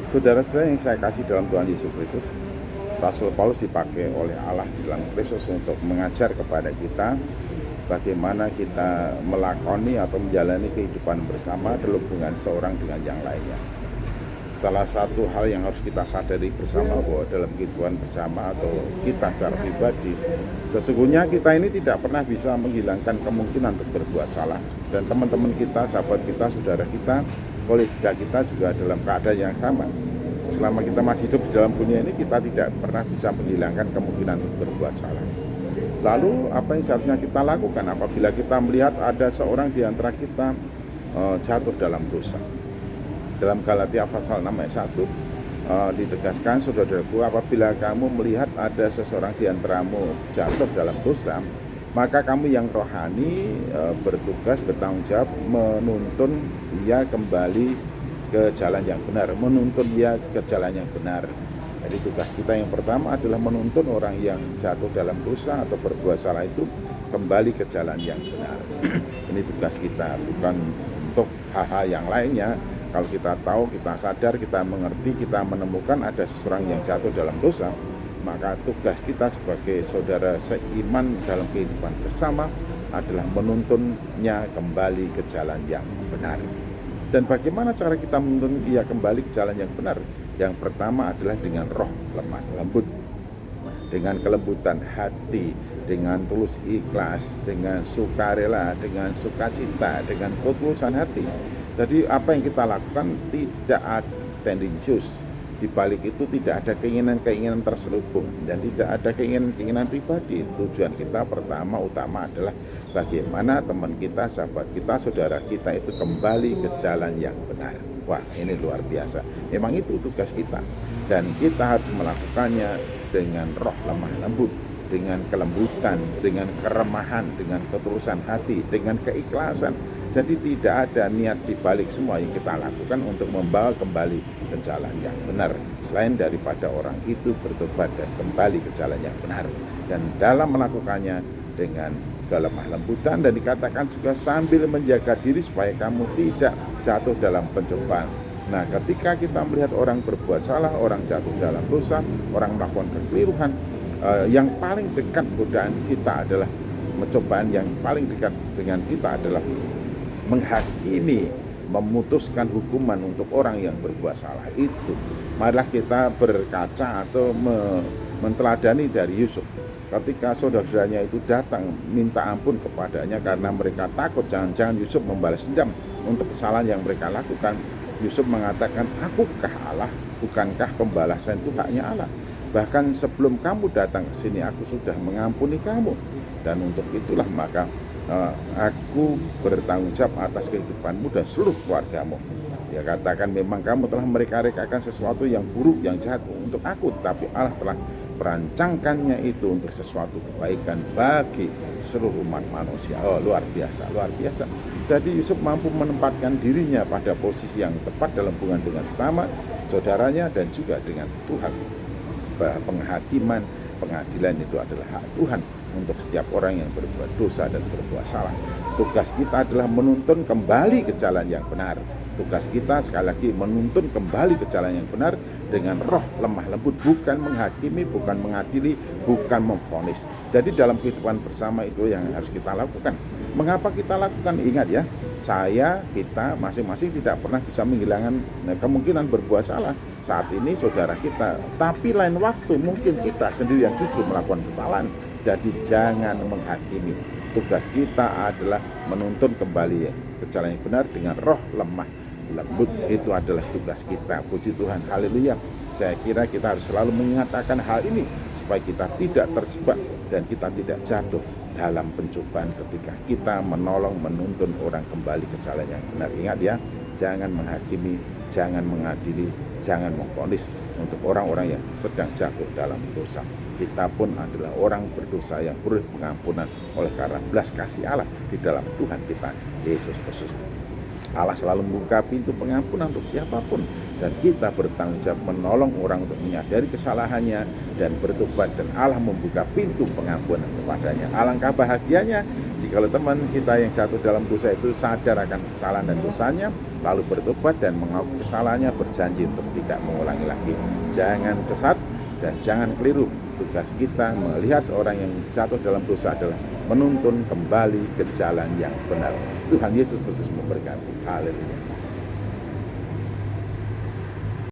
Saudara-saudara yang saya kasih dalam Tuhan Yesus Kristus, Rasul Paulus dipakai oleh Allah dalam Kristus untuk mengajar kepada kita bagaimana kita melakoni atau menjalani kehidupan bersama dalam hubungan seorang dengan yang lainnya. Salah satu hal yang harus kita sadari bersama bahwa dalam kehidupan bersama atau kita secara pribadi, sesungguhnya kita ini tidak pernah bisa menghilangkan kemungkinan untuk berbuat salah. Dan teman-teman kita, sahabat kita, saudara kita, kolega kita juga dalam keadaan yang sama. Selama kita masih hidup di dalam dunia ini, kita tidak pernah bisa menghilangkan kemungkinan untuk berbuat salah. Lalu apa yang seharusnya kita lakukan apabila kita melihat ada seorang di antara kita jatuh dalam dosa? Dalam Galatia pasal 6 ayat 1 ditegaskan, saudaraku, apabila kamu melihat ada seseorang di antaramu jatuh dalam dosa, maka kamu yang rohani bertugas, bertanggung jawab menuntun dia kembali ke jalan yang benar, menuntun dia ke jalan yang benar. Jadi tugas kita yang pertama adalah menuntun orang yang jatuh dalam dosa atau berbuat salah itu kembali ke jalan yang benar. Ini tugas kita, bukan untuk hal-hal yang lainnya. Kalau kita tahu, kita sadar, kita mengerti, kita menemukan ada seseorang yang jatuh dalam dosa, maka tugas kita sebagai saudara seiman dalam kehidupan bersama adalah menuntunnya kembali ke jalan yang benar. Dan bagaimana cara kita menuntun ia kembali ke jalan yang benar? Yang pertama adalah dengan roh lemah lembut, dengan kelembutan hati, dengan tulus ikhlas, dengan sukarela, dengan sukacita, dengan ketulusan hati. Jadi apa yang kita lakukan tidak ada tendensius. Di balik itu tidak ada keinginan-keinginan terselubung dan tidak ada keinginan-keinginan pribadi. Tujuan kita pertama utama adalah bagaimana teman kita, sahabat kita, saudara kita itu kembali ke jalan yang benar. Wah, ini luar biasa. Memang itu tugas kita. Dan kita harus melakukannya dengan roh lemah lembut, dengan kelembutan, dengan keremahan, dengan ketulusan hati, dengan keikhlasan. Jadi tidak ada niat di balik semua yang kita lakukan untuk membawa kembali ke jalan yang benar, selain daripada orang itu bertobat dan kembali ke jalan yang benar. Dan dalam melakukannya dengan kelemah lembutan, dan dikatakan juga sambil menjaga diri supaya kamu tidak jatuh dalam pencobaan. Nah, ketika kita melihat orang berbuat salah, orang jatuh dalam dosa, orang melakukan kekeliruan, yang paling dekat godaan kita adalah pencobaan yang paling dekat dengan kita adalah menghakimi, memutuskan hukuman untuk orang yang berbuat salah itu. Marilah kita berkaca atau menteladani dari Yusuf. Ketika saudara-saudaranya itu datang minta ampun kepadanya karena mereka takut jangan-jangan Yusuf membalas dendam untuk kesalahan yang mereka lakukan, Yusuf mengatakan, akukah Allah? Bukankah pembalasan itu haknya Allah? Bahkan sebelum kamu datang ke sini aku sudah mengampuni kamu. Dan untuk itulah maka aku bertanggung jawab atas kehidupanmu dan seluruh keluargamu. Dia katakan, memang kamu telah mereka-rekakan sesuatu yang buruk, yang jahat untuk aku, tetapi Allah telah merancangkannya itu untuk sesuatu kebaikan bagi seluruh umat manusia. Oh, luar biasa, luar biasa. Jadi Yusuf mampu menempatkan dirinya pada posisi yang tepat dalam hubungan dengan sesama, saudaranya, dan juga dengan Tuhan. Penghakiman, pengadilan itu adalah hak Tuhan untuk setiap orang yang berbuat dosa dan berbuat salah. Tugas kita adalah menuntun kembali ke jalan yang benar. Tugas kita sekali lagi menuntun kembali ke jalan yang benar dengan roh lemah lembut, bukan menghakimi, bukan mengadili, bukan memvonis. Jadi dalam kehidupan bersama itu yang harus kita lakukan. Mengapa kita lakukan? Ingat ya, kita masing-masing tidak pernah bisa menghilangkan kemungkinan berbuat salah. Saat ini saudara kita, tapi lain waktu mungkin kita sendiri yang justru melakukan kesalahan. Jadi jangan menghakimi. Tugas kita adalah menuntun kembali ke jalan yang benar dengan roh lemah lembut. Itu adalah tugas kita. Puji Tuhan, haleluya. Saya kira kita harus selalu mengatakan hal ini supaya kita tidak terjebak dan kita tidak jatuh dalam pencobaan ketika kita menolong, menuntun orang kembali ke jalan yang benar. Ingat ya, jangan menghakimi, jangan mengadili, jangan memvonis untuk orang-orang yang sedang jatuh dalam dosa. Kita pun adalah orang berdosa yang perlu pengampunan oleh karena belas kasih Allah di dalam Tuhan kita Yesus Kristus. Allah selalu membuka pintu pengampunan untuk siapapun, dan kita bertanggung jawab menolong orang untuk menyadari kesalahannya dan bertobat, dan Allah membuka pintu pengampunan kepadanya. Alangkah bahagianya jikalau teman kita yang jatuh dalam dosa itu sadar akan kesalahan dan dosanya, lalu bertobat dan mengaku kesalahannya, berjanji untuk tidak mengulangi lagi. Jangan sesat dan jangan keliru. Tugas kita melihat orang yang jatuh dalam dosa adalah menuntun kembali ke jalan yang benar. Tuhan Yesus Kristus memberkati. Haleluya.